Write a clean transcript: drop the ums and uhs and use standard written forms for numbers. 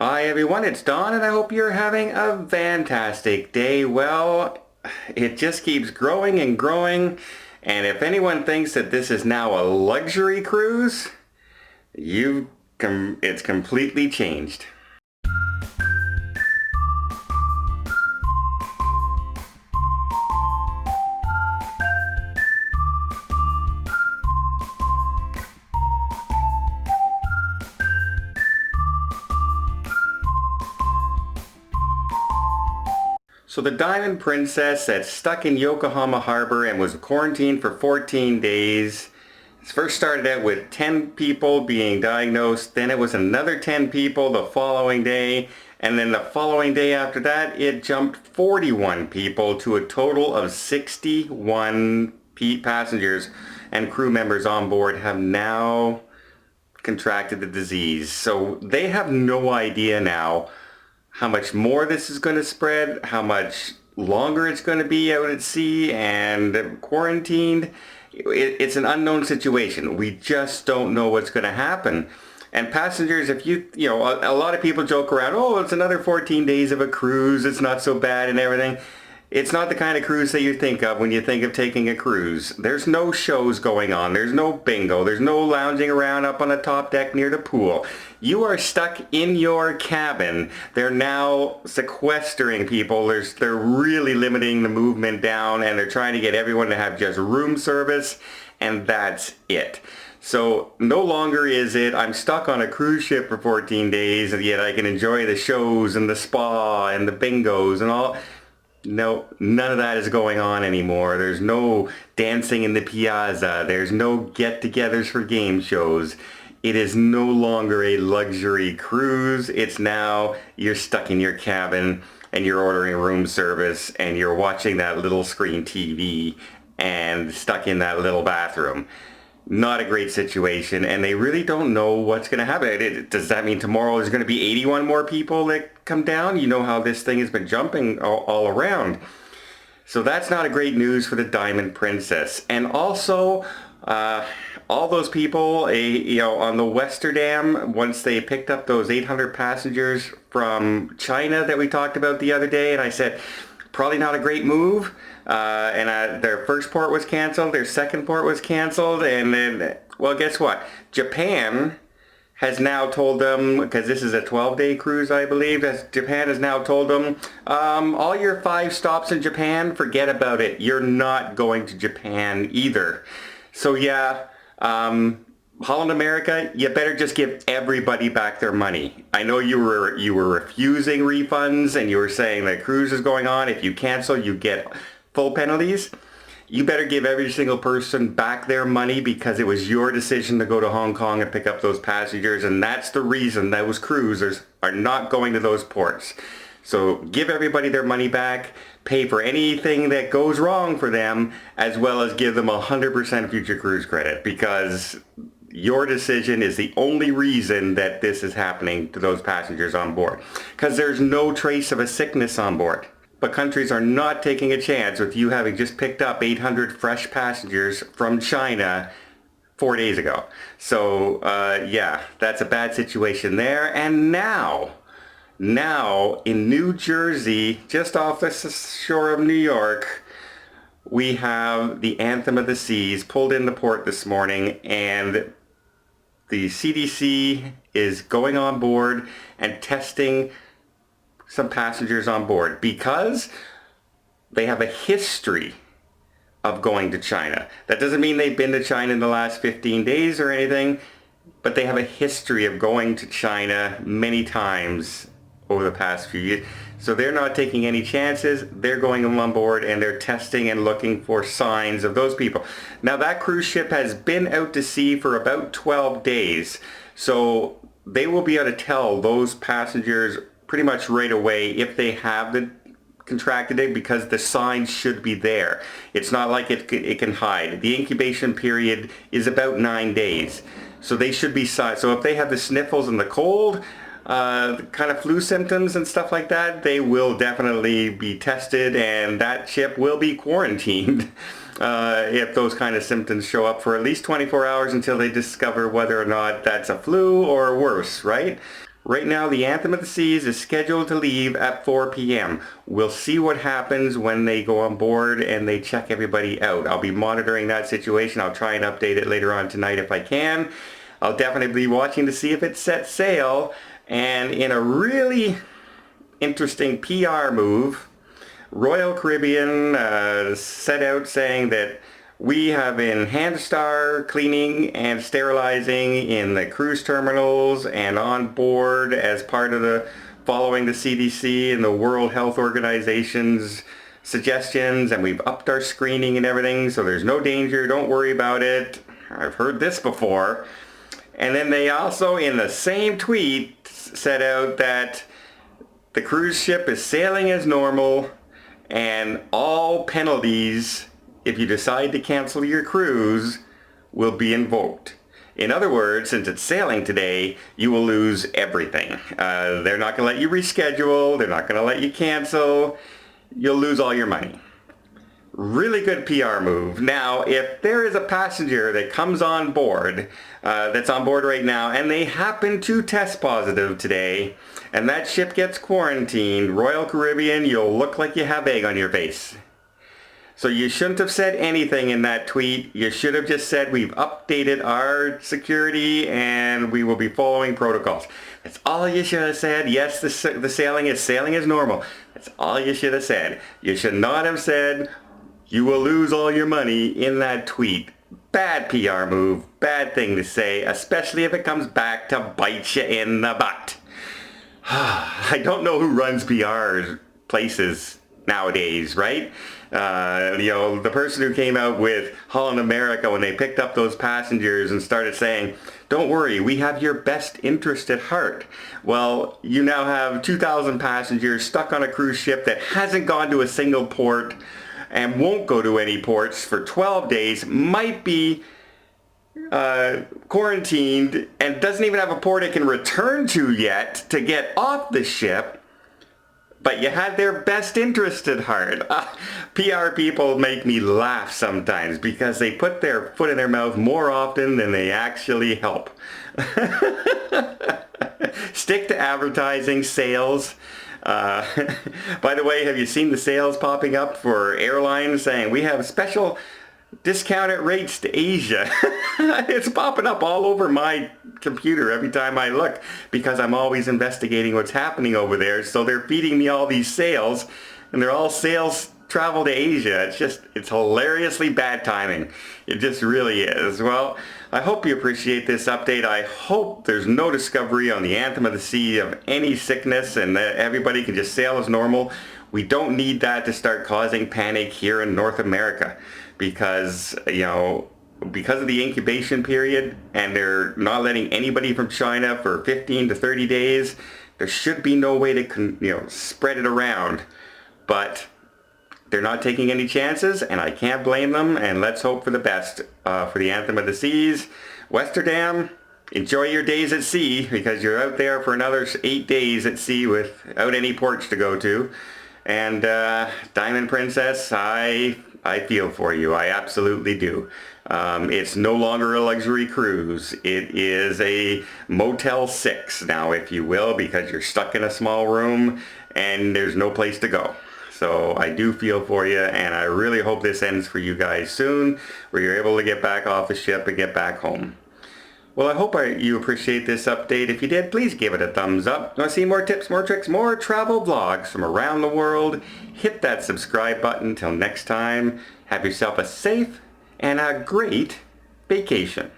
Hi everyone, it's Don and I hope you're having a fantastic day. Well, it just keeps growing and growing, and if anyone thinks that this is now a luxury cruise, it's completely changed. So the Diamond Princess that's stuck in Yokohama Harbor and was quarantined for 14 days. It first started out with 10 people being diagnosed, then it was another 10 people the following day, and then the following day after that it jumped 41 people to a total of 61 passengers and crew members on board have now contracted the disease. So they have no idea now how much more this is going to spread, how much longer it's going to be out at sea and quarantined. It's an unknown situation. We just don't know what's going to happen. And passengers, if you know, a lot of people joke around, oh, it's another 14 days of a cruise, it's not so bad and everything. It's not the kind of cruise that you think of when you think of taking a cruise. There's no shows going on. There's no bingo. There's no lounging around up on the top deck near the pool. You are stuck in your cabin. They're now sequestering people. They're really limiting the movement down, and they're trying to get everyone to have just room service, and that's it. So no longer is it, I'm stuck on a cruise ship for 14 days, and yet I can enjoy the shows and the spa and the bingos and all. No, none of that is going on anymore. There's no dancing in the piazza. There's no get-togethers for game shows. It is no longer a luxury cruise. It's now you're stuck in your cabin and you're ordering room service and you're watching that little screen TV and stuck in that little bathroom. Not a great situation, and they really don't know what's going to happen. Does that mean tomorrow there's going to be 81 more people that come down? You know how this thing has been jumping all around. So that's not a great news for the Diamond Princess. And also, all those people, on the Westerdam, once they picked up those 800 passengers from China that we talked about the other day, and I said, probably not a great move. Their first port was canceled, their second port was canceled, and then, well, guess what? Japan has now told them, because this is a 12-day cruise, I believe, Japan has now told them, all your 5 stops in Japan, forget about it. You're not going to Japan either. So yeah, Holland America, you better just give everybody back their money. I know you were refusing refunds and you were saying that cruise is going on. If you cancel, you get full penalties. You better give every single person back their money because it was your decision to go to Hong Kong and pick up those passengers, and that's the reason those cruisers are not going to those ports. So give everybody their money back, pay for anything that goes wrong for them, as well as give them 100% future cruise credit, because your decision is the only reason that this is happening to those passengers on board. Because there's no trace of a sickness on board. But countries are not taking a chance with you having just picked up 800 fresh passengers from China 4 days ago. So yeah, that's a bad situation there. And now in New Jersey, just off the shore of New York, we have the Anthem of the Seas pulled into port this morning, and the CDC is going on board and testing some passengers on board because they have a history of going to China. That doesn't mean they've been to China in the last 15 days or anything, but they have a history of going to China many times over the past few years. So they're not taking any chances. They're going on board and they're testing and looking for signs of those people. Now that cruise ship has been out to sea for about 12 days. So they will be able to tell those passengers pretty much right away if they have contracted it, because the signs should be there. It's not like it can hide. The incubation period is about 9 days. So they should be signs. So if they have the sniffles and the cold, kind of flu symptoms and stuff like that, they will definitely be tested, and that ship will be quarantined if those kind of symptoms show up for at least 24 hours until they discover whether or not that's a flu or worse, right? Right now, the Anthem of the Seas is scheduled to leave at 4 p.m. We'll see what happens when they go on board and they check everybody out. I'll be monitoring that situation. I'll try and update it later on tonight if I can. I'll definitely be watching to see if it sets sail. And in a really interesting PR move, Royal Caribbean set out saying that we have enhanced our cleaning and sterilizing in the cruise terminals and on board as part of the following the CDC and the World Health Organization's suggestions, and we've upped our screening and everything, so there's no danger, don't worry about it. I've heard this before. And then they also, in the same tweet, set out that the cruise ship is sailing as normal and all penalties, if you decide to cancel your cruise, will be invoked. In other words, since it's sailing today, you will lose everything. They're not going to let you reschedule. They're not going to let you cancel. You'll lose all your money. Really good PR move. Now, if there is a passenger that comes on board, that's on board right now, and they happen to test positive today, and that ship gets quarantined, Royal Caribbean, you'll look like you have egg on your face. So you shouldn't have said anything in that tweet. You should have just said we've updated our security and we will be following protocols. That's all you should have said. Yes, the sailing as normal. That's all you should have said. You should not have said you will lose all your money in that tweet. Bad PR move. Bad thing to say, especially if it comes back to bite you in the butt. I don't know who runs PR places nowadays, right? The person who came out with Holland America when they picked up those passengers and started saying, don't worry, we have your best interest at heart. Well, you now have 2,000 passengers stuck on a cruise ship that hasn't gone to a single port and won't go to any ports for 12 days, might be quarantined, and doesn't even have a port it can return to yet to get off the ship. But you had their best interest at heart. PR people make me laugh sometimes because they put their foot in their mouth more often than they actually help. Stick to advertising, sales. By the way, have you seen the sales popping up for airlines saying we have special discounted rates to Asia? It's popping up all over my computer every time I look because I'm always investigating what's happening over there. So they're feeding me all these sales, and they're all sales travel to Asia. It's hilariously bad timing. It just really is. Well, I hope you appreciate this update. I hope there's no discovery on the Anthem of the Sea of any sickness and that everybody can just sail as normal. We don't need that to start causing panic here in North America because, because of the incubation period and they're not letting anybody from China for 15 to 30 days, there should be no way to, spread it around. But they're not taking any chances, and I can't blame them, and let's hope for the best for the Anthem of the Seas. Westerdam, enjoy your days at sea because you're out there for another 8 days at sea without any ports to go to. And Diamond Princess, I feel for you. I absolutely do. It's no longer a luxury cruise. It is a Motel 6 now, if you will, because you're stuck in a small room and there's no place to go. So I do feel for you, and I really hope this ends for you guys soon, where you're able to get back off the ship and get back home. Well, I hope you appreciate this update. If you did, please give it a thumbs up. Want to see more tips, more tricks, more travel vlogs from around the world? Hit that subscribe button. Till next time, have yourself a safe and a great vacation.